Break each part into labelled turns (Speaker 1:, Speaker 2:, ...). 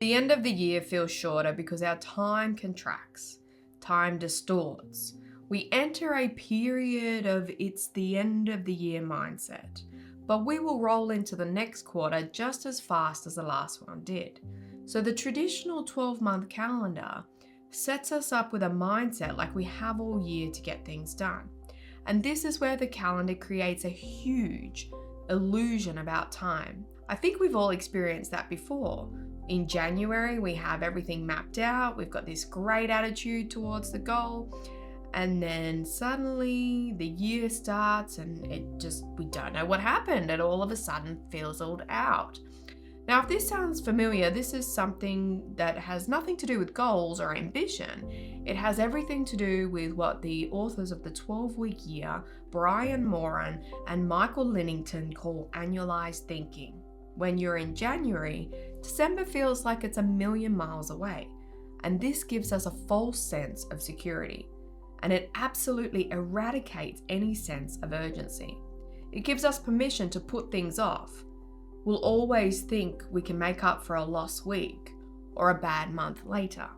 Speaker 1: The end of the year feels shorter because our time contracts, time distorts. We enter a period of it's the end of the year mindset, but we will roll into the next quarter just as fast as the last one did. So the traditional 12-month calendar sets us up with a mindset like we have all year to get things done. And this is where the calendar creates a huge illusion about time. I think we've all experienced that before. In January, we have everything mapped out. We've got this great attitude towards the goal. And then suddenly the year starts and we don't know what happened. It all of a sudden fizzled out. Now, if this sounds familiar, this is something that has nothing to do with goals or ambition. It has everything to do with what the authors of the 12-week year, Brian Moran and Michael Linnington, call annualized thinking. When you're in January, December feels like it's a million miles away, and this gives us a false sense of security, and it absolutely eradicates any sense of urgency. It gives us permission to put things off. We'll always think we can make up for a lost week or a bad month later.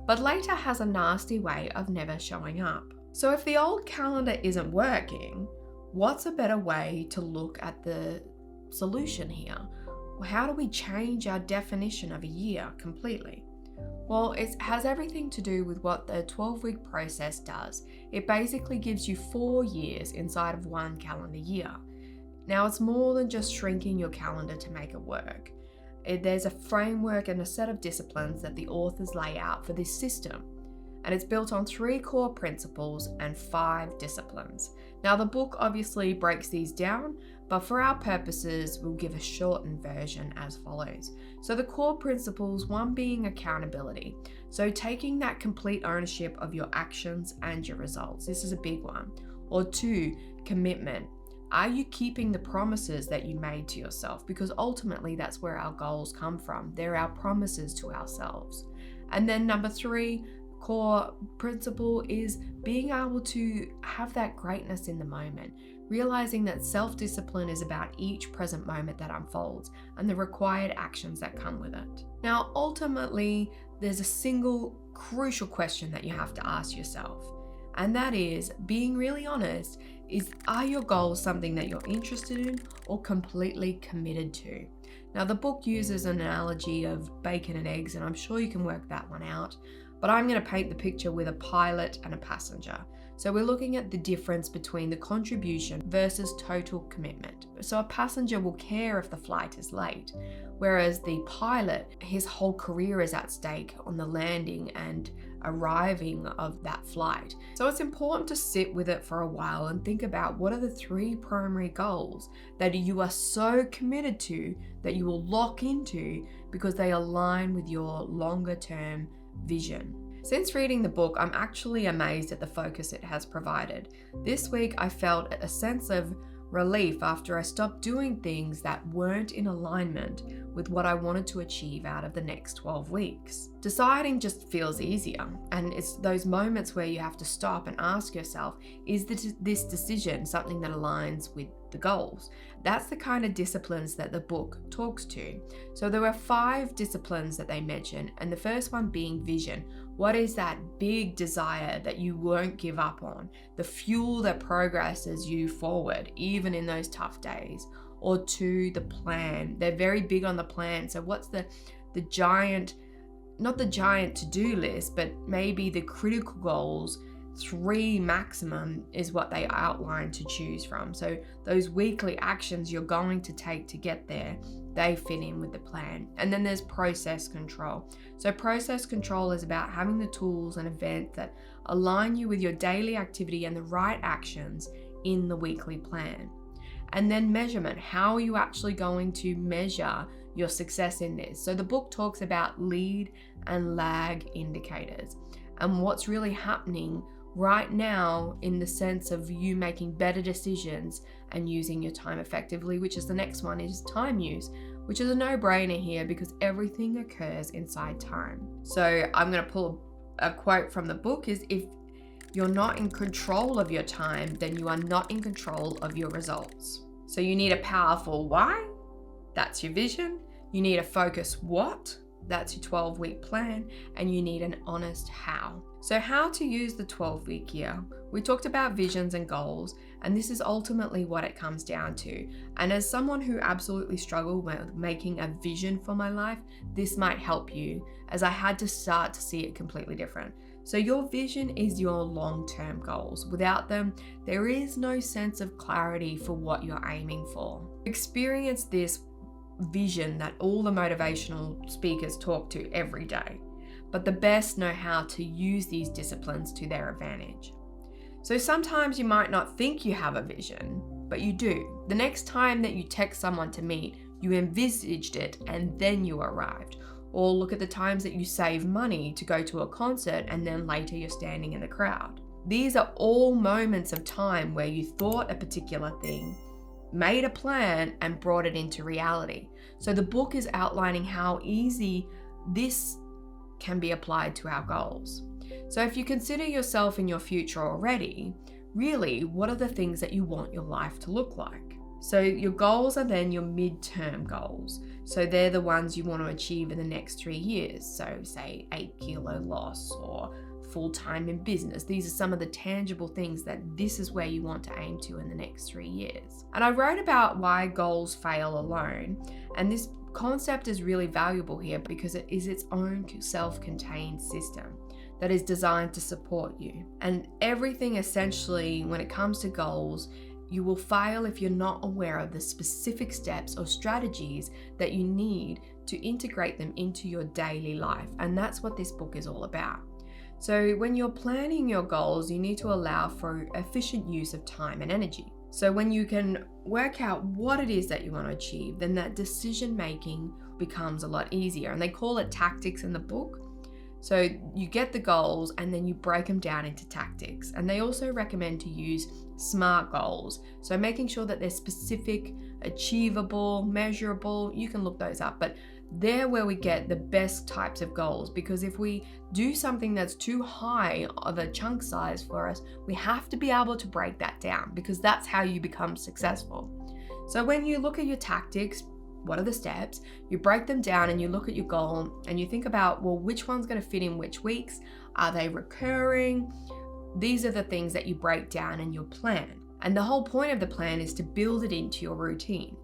Speaker 1: But later has a nasty way of never showing up. So if the old calendar isn't working, what's a better way to look at the solution here? How do we change our definition of a year completely? Well, it has everything to do with what the 12-week process does. It basically gives you 4 years inside of one calendar year. Now, it's more than just shrinking your calendar to make it work. There's a framework and a set of disciplines that the authors lay out for this system, and it's built on 3 core principles and 5 disciplines. Now, the book obviously breaks these down, but for our purposes, we'll give a shortened version as follows. So the core principles, 1 being accountability. So taking that complete ownership of your actions and your results. This is a big one. Or 2, commitment. Are you keeping the promises that you made to yourself? Because ultimately that's where our goals come from. They're our promises to ourselves. And then number 3, core principle is being able to have that greatness in the moment, realizing that self-discipline is about each present moment that unfolds and the required actions that come with it. Now, ultimately, there's a single crucial question that you have to ask yourself, and that is, being really honest, are your goals something that you're interested in or completely committed to? Now, the book uses an analogy of bacon and eggs, and I'm sure you can work that one out, but I'm going to paint the picture with a pilot and a passenger. So we're looking at the difference between the contribution versus total commitment. So a passenger will care if the flight is late, whereas the pilot, his whole career is at stake on the landing and arriving of that flight. So it's important to sit with it for a while and think about what are the 3 primary goals that you are so committed to that you will lock into because they align with your longer term vision. Since reading the book, I'm actually amazed at the focus it has provided. This week, I felt a sense of relief after I stopped doing things that weren't in alignment with what I wanted to achieve out of the next 12 weeks. Deciding just feels easier, and it's those moments where you have to stop and ask yourself, is this decision something that aligns with the goals? That's the kind of disciplines that the book talks to. So there were 5 disciplines that they mention, and the first one being vision. What is that big desire that you won't give up on? The fuel that progresses you forward, even in those tough days. Or 2, the plan. They're very big on the plan. So what's the giant, not the giant to-do list, but maybe the critical goals, 3 maximum is what they outline to choose from. So those weekly actions you're going to take to get there, they fit in with the plan. And then there's process control. So process control is about having the tools and events that align you with your daily activity and the right actions in the weekly plan. And then measurement. How are you actually going to measure your success in this? So the book talks about lead and lag indicators and what's really happening right now in the sense of you making better decisions and using your time effectively, which is the next one, is time use, which is a no-brainer here because everything occurs inside time. So I'm going to pull a quote from the book is, if you're not in control of your time, then you are not in control of your results. So you need a powerful why, that's your vision. You need a focus what, That's your 12-week plan, and you need an honest how. So how to use the 12-week year. We talked about visions and goals, and this is ultimately what it comes down to. And as someone who absolutely struggled with making a vision for my life, this might help you, as I had to start to see it completely different. So your vision is your long-term goals. Without them, there is no sense of clarity for what you're aiming for. Experience this vision that all the motivational speakers talk to every day, but the best know how to use these disciplines to their advantage. So sometimes you might not think you have a vision, but you do. The next time that you text someone to meet, you envisaged it and then you arrived. Or look at the times that you save money to go to a concert and then later you're standing in the crowd. These are all moments of time where you thought a particular thing, made a plan, and brought it into reality. So the book is outlining how easy this can be applied to our goals. So if you consider yourself in your future already, really, what are the things that you want your life to look like? So your goals are then your midterm goals. So they're the ones you want to achieve in the next 3 years. So say 8-kilo loss or full-time in business. These are some of the tangible things that this is where you want to aim to in the next 3 years. And I wrote about why goals fail alone. And this concept is really valuable here because it is its own self-contained system that is designed to support you. And everything essentially, when it comes to goals, you will fail if you're not aware of the specific steps or strategies that you need to integrate them into your daily life. And that's what this book is all about. So when you're planning your goals, you need to allow for efficient use of time and energy. So when you can work out what it is that you want to achieve, then that decision making becomes a lot easier. And they call it tactics in the book. So you get the goals and then you break them down into tactics. And they also recommend to use SMART goals. So making sure that they're specific, achievable, measurable. You can look those up, but they're where we get the best types of goals, because if we do something that's too high of a chunk size for us, we have to be able to break that down, because that's how you become successful. So when you look at your tactics, what are the steps? You break them down and you look at your goal and you think about, well, which one's going to fit in which weeks? Are they recurring? These are the things that you break down in your plan. And the whole point of the plan is to build it into your routine.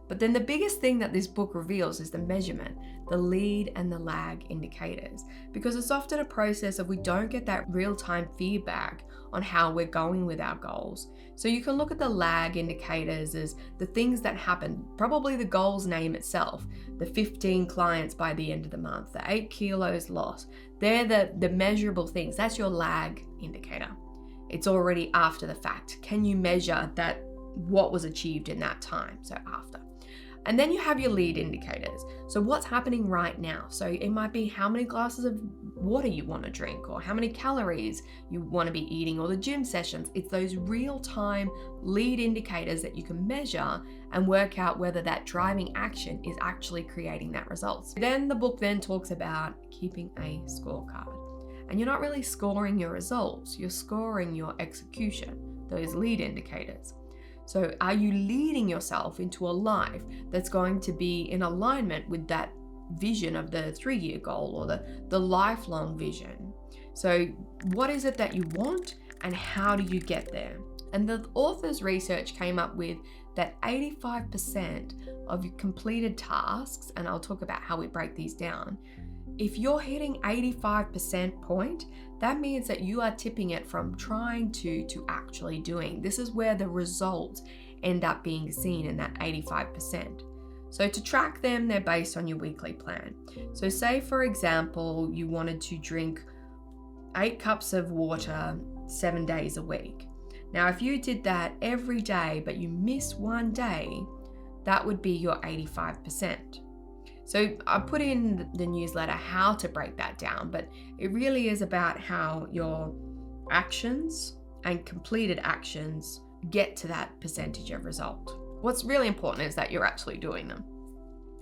Speaker 1: But then the biggest thing that this book reveals is the measurement, the lead and the lag indicators, because it's often a process of we don't get that real-time feedback on how we're going with our goals. So you can look at the lag indicators as the things that happen, probably the goal's name itself, the 15 clients by the end of the month, the 8 kilos lost. They're the measurable things. That's your lag indicator. It's already after the fact. Can you measure that what was achieved in that time? So after. And then you have your lead indicators. So what's happening right now? So it might be how many glasses of water you want to drink, or how many calories you want to be eating, or the gym sessions. It's those real-time lead indicators that you can measure and work out whether that driving action is actually creating that result. Then the book then talks about keeping a scorecard. And you're not really scoring your results, you're scoring your execution, those lead indicators. So are you leading yourself into a life that's going to be in alignment with that vision of the 3-year goal, or the lifelong vision? So what is it that you want and how do you get there? And the author's research came up with that 85% of your completed tasks, and I'll talk about how we break these down, if you're hitting 85% point, that means that you are tipping it from trying to actually doing. This is where the results end up being seen in that 85%. So to track them, they're based on your weekly plan. So say, for example, you wanted to drink 8 cups of water 7 days a week. Now, if you did that every day, but you missed one day, that would be your 85%. So I put in the newsletter how to break that down, but it really is about how your actions and completed actions get to that percentage of result. What's really important is that you're actually doing them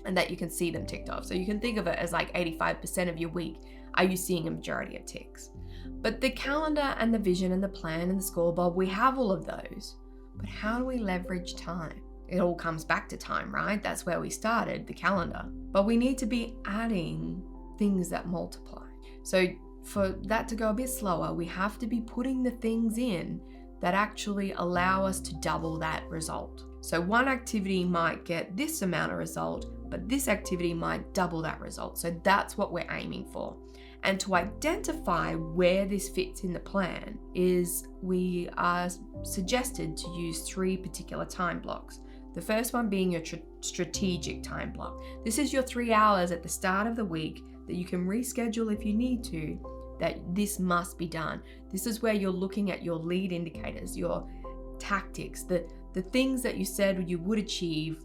Speaker 1: and that you can see them ticked off. So you can think of it as like 85% of your week, are you seeing a majority of ticks? But the calendar and the vision and the plan and the scoreboard, we have all of those. But how do we leverage time? It all comes back to time, right? That's where we started, the calendar. But we need to be adding things that multiply. So for that to go a bit slower, we have to be putting the things in that actually allow us to double that result. So one activity might get this amount of result, but this activity might double that result. So that's what we're aiming for. And to identify where this fits in the plan is we are suggested to use 3 particular time blocks. The first one being your strategic time block. This is your 3 hours at the start of the week that you can reschedule if you need to, that this must be done. This is where you're looking at your lead indicators, your tactics, the things that you said you would achieve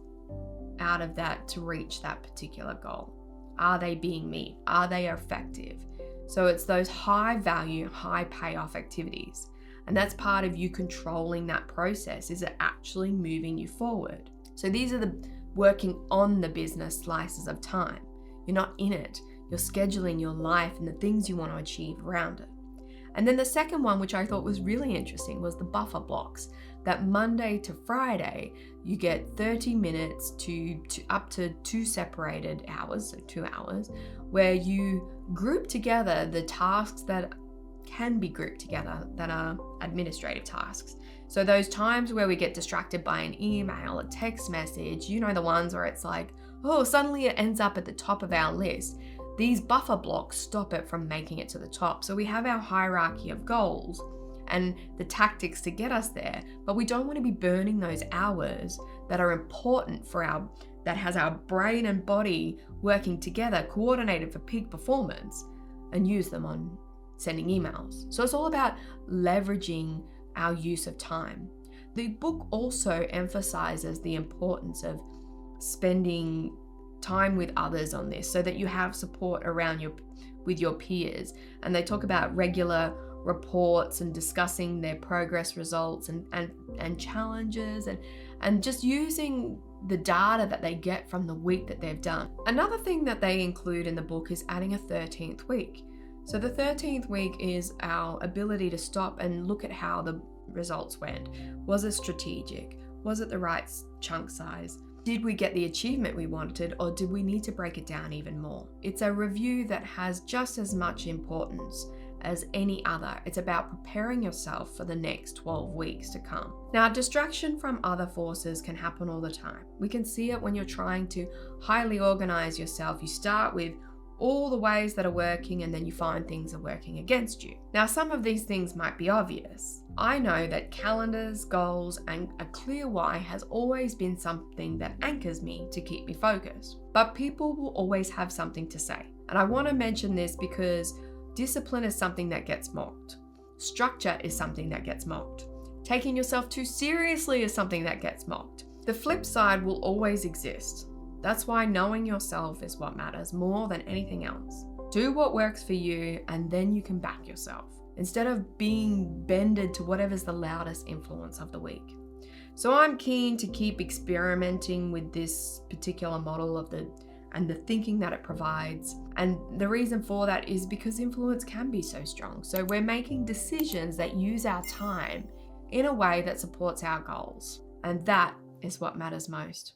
Speaker 1: out of that to reach that particular goal. Are they being met? Are they effective? So it's those high value, high payoff activities. And that's part of you controlling that process. Is it actually moving you forward? So these are the working on the business slices of time. You're not in it. You're scheduling your life and the things you want to achieve around it. And then the second one, which I thought was really interesting, was the buffer blocks. That Monday to Friday, you get 30 minutes to up to 2 separated hours, so 2 hours, where you group together the tasks that can be grouped together that are administrative tasks. So those times where we get distracted by an email, a text message, you know, the ones where it's like, oh, suddenly it ends up at the top of our list. These buffer blocks stop it from making it to the top. So we have our hierarchy of goals and the tactics to get us there, but we don't want to be burning those hours that are important that has our brain and body working together, coordinated for peak performance, and use them on sending emails. So it's all about leveraging our use of time. The book also emphasizes the importance of spending time with others on this so that you have support around with your peers. And they talk about regular reports and discussing their progress results and challenges and just using the data that they get from the week that they've done. Another thing that they include in the book is adding a 13th week. So the 13th week is our ability to stop and look at how the results went. Was it strategic? Was it the right chunk size? Did we get the achievement we wanted, or did we need to break it down even more? It's a review that has just as much importance as any other. It's about preparing yourself for the next 12 weeks to come. Now, distraction from other forces can happen all the time. We can see it when you're trying to highly organize yourself. You start with all the ways that are working and then you find things are working against you. Now, some of these things might be obvious. I know that calendars, goals, and a clear why has always been something that anchors me to keep me focused. But people will always have something to say. And I want to mention this because discipline is something that gets mocked. Structure is something that gets mocked. Taking yourself too seriously is something that gets mocked. The flip side will always exist. That's why knowing yourself is what matters more than anything else. Do what works for you and then you can back yourself, instead of being bended to whatever's the loudest influence of the week. So I'm keen to keep experimenting with this particular model and the thinking that it provides. And the reason for that is because influence can be so strong. So we're making decisions that use our time in a way that supports our goals. And that is what matters most.